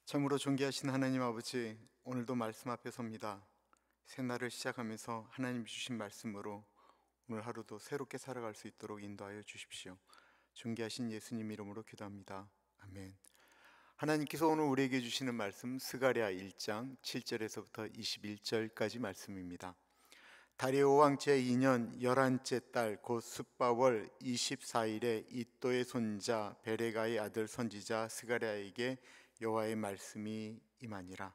참으로 존귀하신 하나님 아버지, 오늘도 말씀 앞에 섭니다. 새날을 시작하면서 하나님 주신 말씀으로 오늘 하루도 새롭게 살아갈 수 있도록 인도하여 주십시오. 존귀하신 예수님 이름으로 기도합니다. 아멘. 하나님께서 오늘 우리에게 주시는 말씀 스가랴 1장 7절에서부터 21절까지 말씀입니다. 다리오 왕 제2년 11째 달 곧 숫바월 24일에 이또의 손자 베레가의 아들 선지자 스가랴에게 여호와의 말씀이 임하니라.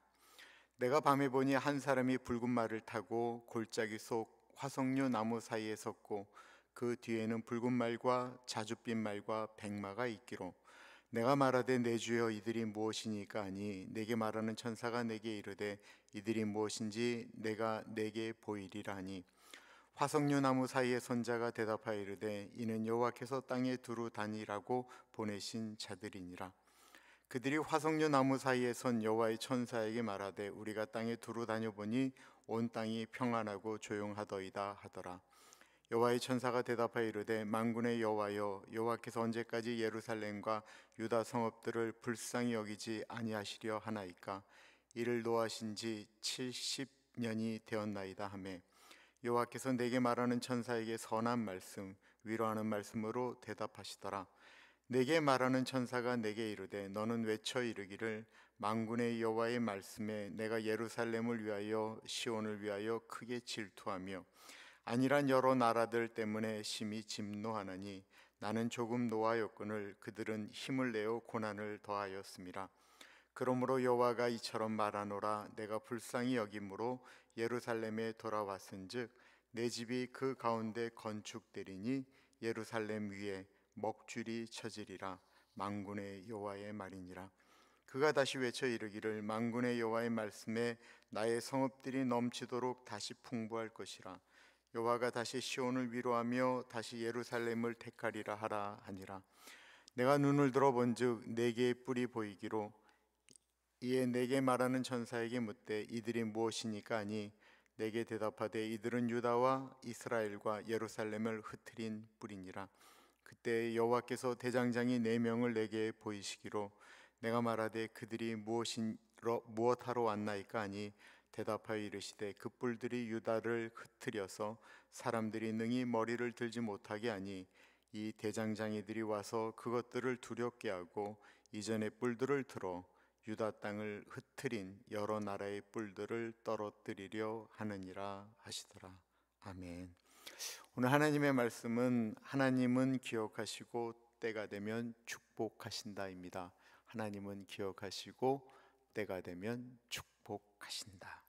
내가 밤에 보니 한 사람이 붉은 말을 타고 골짜기 속 화석류 나무 사이에 섰고 그 뒤에는 붉은 말과 자줏빛 말과 백마가 있기로 내가 말하되 내 주여 이들이 무엇이니까 하니 내게 말하는 천사가 내게 이르되 이들이 무엇인지 내가 내게 보이리라 하니 화석류 나무 사이에 선자가 대답하여 이르되 이는 여호와께서 땅에 두루 다니라고 보내신 자들이니라. 그들이 화석류 나무 사이에 선 여호와의 천사에게 말하되 우리가 땅에 두루 다녀보니 온 땅이 평안하고 조용하더이다 하더라. 여호와의 천사가 대답하여 이르되 만군의 여호와여, 여호와께서 언제까지 예루살렘과 유다 성읍들을 불쌍히 여기지 아니하시려 하나이까? 이를 노하신 지 70년이 되었나이다 하매 여호와께서 내게 말하는 천사에게 선한 말씀, 위로하는 말씀으로 대답하시더라. 내게 말하는 천사가 내게 이르되 너는 외쳐 이르기를 만군의 여호와의 말씀에 내가 예루살렘을 위하여 시온을 위하여 크게 질투하며 아니란 여러 나라들 때문에 심히 진노하나니 나는 조금 노하였거늘 그들은 힘을 내어 고난을 더하였음이라. 그러므로 여호와가 이처럼 말하노라. 내가 불쌍히 여김으로 예루살렘에 돌아왔은즉 내 집이 그 가운데 건축되리니 예루살렘 위에 먹줄이 쳐지리라. 만군의 여호와의 말이니라. 그가 다시 외쳐 이르기를 만군의 여호와의 말씀에 나의 성읍들이 넘치도록 다시 풍부할 것이라. 여호와가 다시 시온을 위로하며 다시 예루살렘을 택하리라 하라 하니라. 내가 눈을 들어 본즉 네 개의 뿔이 보이기로 이에 내게 말하는 천사에게 묻되 이들이 무엇이니까 하니 내게 대답하되 이들은 유다와 이스라엘과 예루살렘을 흩트린 뿔이니라. 그때 여호와께서 대장장이 4명을 내게 보이시기로 내가 말하되 그들이 무엇하러 왔나이까 하니 대답하여 이르시되 그 뿔들이 유다를 흩트려서 사람들이 능히 머리를 들지 못하게 하니 이 대장장이들이 와서 그것들을 두렵게 하고 이전의 뿔들을 들어 유다 땅을 흩트린 여러 나라의 뿔들을 떨어뜨리려 하느니라 하시더라. 아멘. 오늘 하나님의 말씀은 하나님은 기억하시고 때가 되면 축복하신다입니다. 하나님은 기억하시고 때가 되면 축복하신다.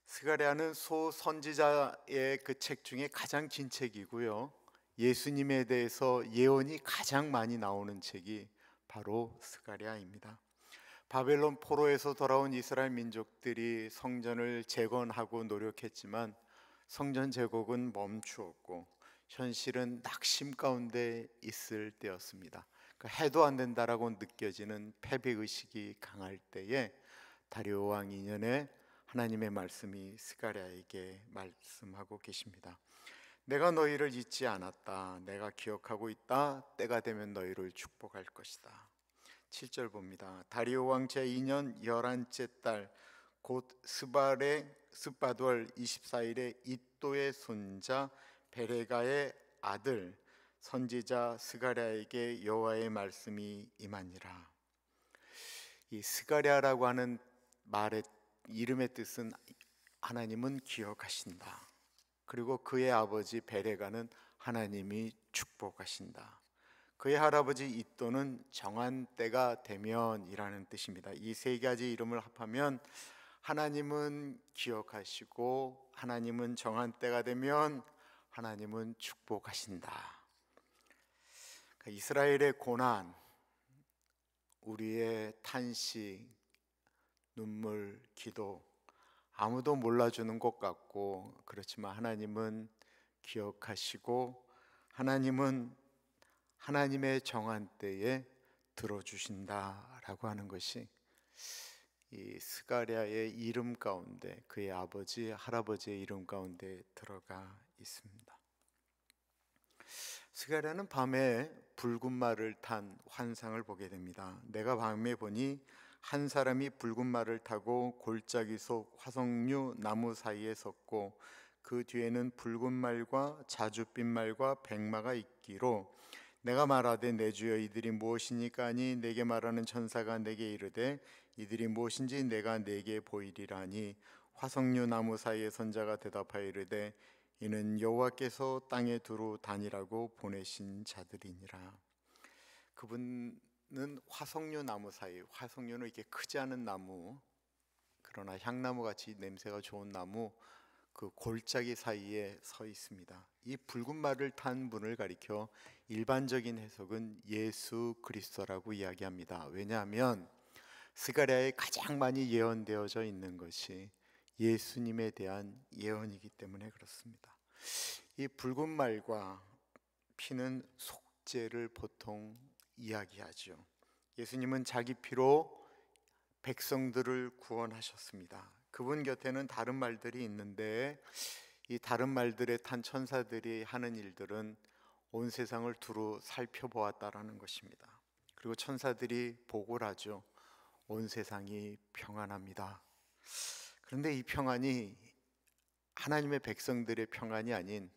스가랴는 소선지자의 그 책 중에 가장 긴 책이고요. 예수님에 대해서 예언이 가장 많이 나오는 책이 바로 스가랴입니다. 바벨론 포로에서 돌아온 이스라엘 민족들이 성전을 재건하고 노력했지만 성전 재건은 멈추었고 현실은 낙심 가운데 있을 때였습니다. 해도 안 된다라고 느껴지는 패배의식이 강할 때에 다리오 왕 2년에 하나님의 말씀이 스가랴에게 말씀하고 계십니다. 내가 너희를 잊지 않았다. 내가 기억하고 있다. 때가 되면 너희를 축복할 것이다. 7절 봅니다. 다리오 왕 제2년 11째 달 곧 습바돌 24일에 이또의 손자 베레가의 아들 선지자 스가랴에게 여호와의 말씀이 임하니라. 이 스가랴라고 하는 말의 이름의 뜻은 하나님은 기억하신다. 그리고 그의 아버지 베레가는 하나님이 축복하신다. 그의 할아버지 이또는 정한 때가 되면이라는 뜻입니다. 이 세 가지 이름을 합하면 하나님은 기억하시고 하나님은 정한 때가 되면 하나님은 축복하신다. 그러니까 이스라엘의 고난, 우리의 탄식, 눈물, 기도 아무도 몰라주는 것 같고 그렇지만 하나님은 기억하시고 하나님은 하나님의 정한 때에 들어주신다라고 하는 것이 이 스가랴의 이름 가운데 그의 아버지, 할아버지의 이름 가운데 들어가 있습니다. 스가랴는 밤에 붉은 말을 탄 환상을 보게 됩니다. 내가 밤에 보니 한 사람이 붉은 말을 타고 골짜기 속 화석류 나무 사이에 섰고 그 뒤에는 붉은 말과 자줏빛 말과 백마가 있기로 내가 말하되 내 주여 이들이 무엇이니까 하니 내게 말하는 천사가 내게 이르되 이들이 무엇인지 내가 내게 보이리라니 화석류 나무 사이에 선 자가 대답하여 이르되 이는 여호와께서 땅에 두루 다니라고 보내신 자들이니라. 그분은 화석류 나무 사이, 화석류는 이렇게 크지 않은 나무, 그러나 향나무 같이 냄새가 좋은 나무 그 골짜기 사이에 서 있습니다. 이 붉은 말을 탄 분을 가리켜 일반적인 해석은 예수 그리스도라고 이야기합니다. 왜냐하면 스가랴에 가장 많이 예언되어져 있는 것이 예수님에 대한 예언이기 때문에 그렇습니다. 이 붉은 말과 피는 속죄를 보통 이야기하죠. 예수님은 자기 피로 백성들을 구원하셨습니다. 그분 곁에는 다른 말들이 있는데 이 다른 말들에 탄 천사들이 하는 일들은 온 세상을 두루 살펴보았다라는 것입니다. 그리고 천사들이 보고를 하죠. 온 세상이 평안합니다. 그런데 이 평안이 하나님의 백성들의 평안이 아닌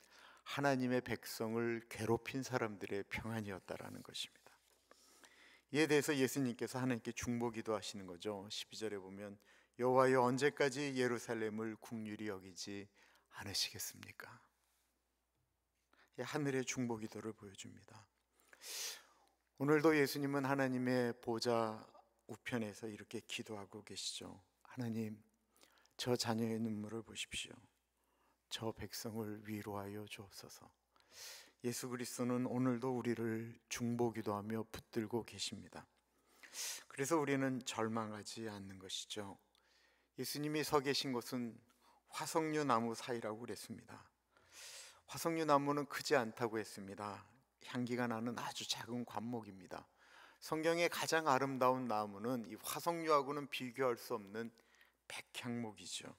하나님의 백성을 괴롭힌 사람들의 평안이었다라는 것입니다. 이에 대해서 예수님께서 하나님께 중보기도 하시는 거죠. 12절에 보면 여호와여 언제까지 예루살렘을 긍휼히 여기지 않으시겠습니까? 하늘의 중보기도를 보여줍니다. 오늘도 예수님은 하나님의 보좌 우편에서 이렇게 기도하고 계시죠. 하나님, 저 자녀의 눈물을 보십시오. 저 백성을 위로하여 주옵소서. 예수 그리스도는 오늘도 우리를 중보기도하며 붙들고 계십니다. 그래서 우리는 절망하지 않는 것이죠. 예수님이 서 계신 곳은 화석류 나무 사이라고 그랬습니다. 화석류 나무는 크지 않다고 했습니다. 향기가 나는 아주 작은 관목입니다. 성경의 가장 아름다운 나무는 이 화석류하고는 비교할 수 없는 백향목이죠.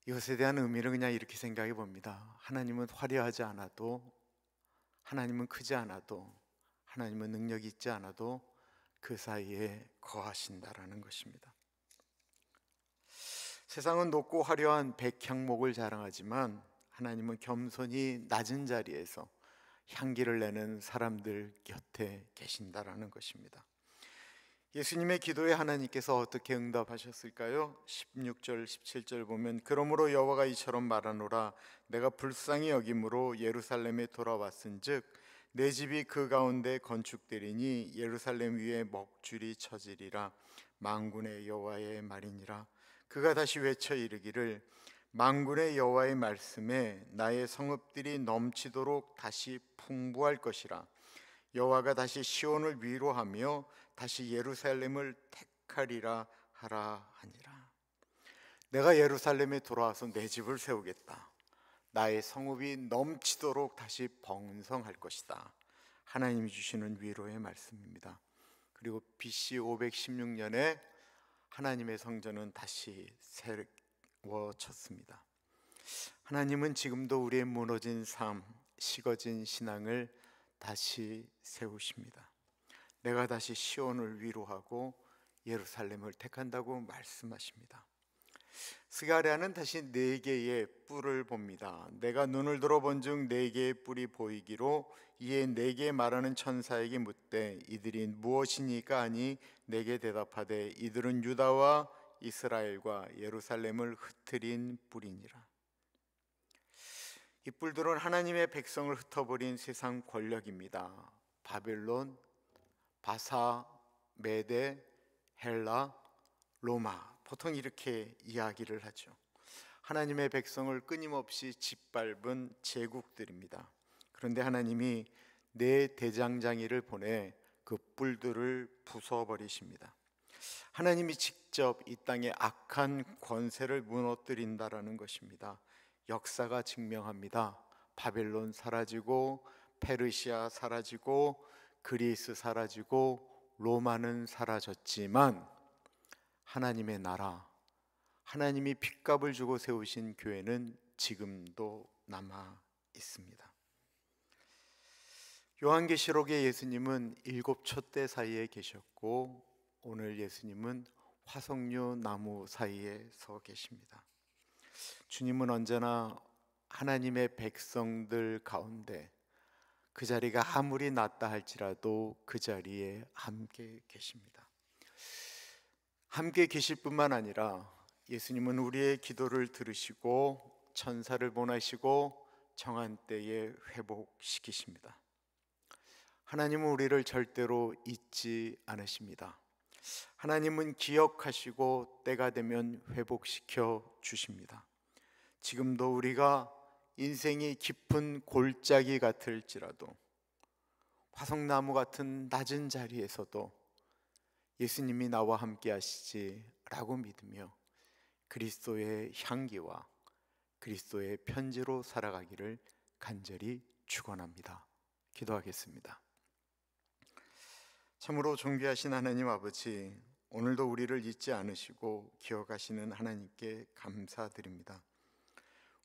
이것에 대한 의미를 그냥 이렇게 생각해 봅니다. 하나님은 화려하지 않아도, 하나님은 크지 않아도, 하나님은 능력이 있지 않아도 그 사이에 거하신다라는 것입니다. 세상은 높고 화려한 백향목을 자랑하지만 하나님은 겸손히 낮은 자리에서 향기를 내는 사람들 곁에 계신다라는 것입니다. 예수님의 기도에 하나님께서 어떻게 응답하셨을까요? 16절 17절 보면 그러므로 여호와가 이처럼 말하노라 내가 불쌍히 여김으로 예루살렘에 돌아왔은즉 내 집이 그 가운데 건축되리니 예루살렘 위에 먹줄이 쳐지리라 만군의 여호와의 말이니라. 그가 다시 외쳐 이르기를 만군의 여호와의 말씀에 나의 성읍들이 넘치도록 다시 풍부할 것이라. 여호와가 다시 시온을 위로하며 다시 예루살렘을 택하리라 하라 하니라. 내가 예루살렘에 돌아와서 내 집을 세우겠다. 나의 성읍이 넘치도록 다시 번성할 것이다. 하나님이 주시는 위로의 말씀입니다. 그리고 BC 516년에 하나님의 성전은 다시 세워졌습니다. 하나님은 지금도 우리의 무너진 삶, 식어진 신앙을 다시 세우십니다. 내가 다시 시온을 위로하고 예루살렘을 택한다고 말씀하십니다. 스가랴는 다시 네 개의 뿔을 봅니다. 내가 눈을 들어본즉 네 개의 뿔이 보이기로 이에 네 개 말하는 천사에게 묻되 이들이 무엇이니까 하니 내게 대답하되 이들은 유다와 이스라엘과 예루살렘을 흩트린 뿔이니라. 이 뿔들은 하나님의 백성을 흩어버린 세상 권력입니다. 바벨론, 바사, 메데, 헬라, 로마, 보통 이렇게 이야기를 하죠. 하나님의 백성을 끊임없이 짓밟은 제국들입니다. 그런데 하나님이 네 대장장이를 보내 그 뿔들을 부숴버리십니다. 하나님이 직접 이 땅의 악한 권세를 무너뜨린다라는 것입니다. 역사가 증명합니다. 바벨론 사라지고 페르시아 사라지고 그리스 사라지고 로마는 사라졌지만 하나님의 나라, 하나님이 핏값을 주고 세우신 교회는 지금도 남아 있습니다. 요한계시록의 예수님은 일곱 촛대 사이에 계셨고 오늘 예수님은 화석류 나무 사이에 서 계십니다. 주님은 언제나 하나님의 백성들 가운데 그 자리가 아무리 낮다 할지라도 그 자리에 함께 계십니다. 함께 계실 뿐만 아니라 예수님은 우리의 기도를 들으시고 천사를 보내시고 정한 때에 회복시키십니다. 하나님은 우리를 절대로 잊지 않으십니다. 하나님은 기억하시고 때가 되면 회복시켜 주십니다. 지금도 우리가 인생이 깊은 골짜기 같을지라도 화석나무 같은 낮은 자리에서도 예수님이 나와 함께 하시지라고 믿으며 그리스도의 향기와 그리스도의 편지로 살아가기를 간절히 축원합니다. 기도하겠습니다. 참으로 존귀하신 하나님 아버지, 오늘도 우리를 잊지 않으시고 기억하시는 하나님께 감사드립니다.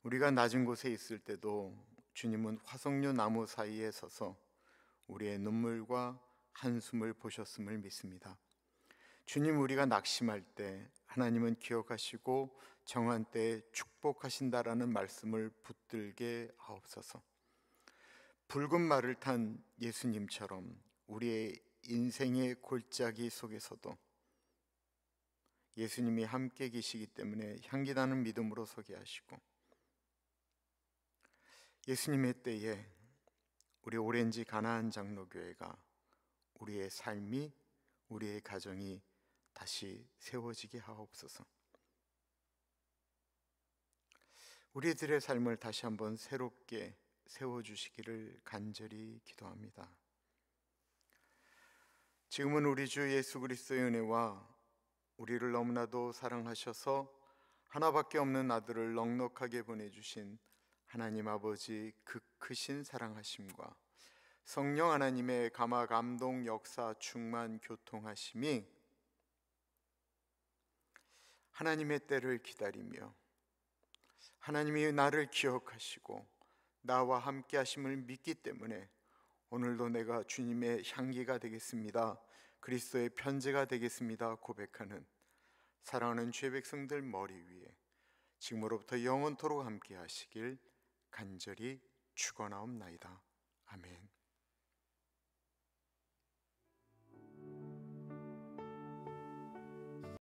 우리가 낮은 곳에 있을 때도 주님은 화석류 나무 사이에 서서 우리의 눈물과 한숨을 보셨음을 믿습니다. 주님, 우리가 낙심할 때 하나님은 기억하시고 정한 때에 축복하신다라는 말씀을 붙들게 하옵소서. 붉은 말을 탄 예수님처럼 우리의 인생의 골짜기 속에서도 예수님이 함께 계시기 때문에 향기나는 믿음으로 서게 하시고, 예수님의 때에 우리 오렌지 가나안 장로교회가 우리의 삶이, 우리의 가정이 다시 세워지게 하옵소서. 우리들의 삶을 다시 한번 새롭게 세워주시기를 간절히 기도합니다. 지금은 우리 주 예수 그리스도의 은혜와 우리를 너무나도 사랑하셔서 하나밖에 없는 아들을 넉넉하게 보내주신 하나님 아버지 그 크신 사랑하심과 성령 하나님의 감화 감동 역사 충만 교통하심이 하나님의 때를 기다리며 하나님이 나를 기억하시고 나와 함께 하심을 믿기 때문에 오늘도 내가 주님의 향기가 되겠습니다, 그리스도의 편지가 되겠습니다 고백하는 사랑하는 주의 백성들 머리 위에 지금으로부터 영원토록 함께 하시길 간절히 축원하옵나이다. 아멘.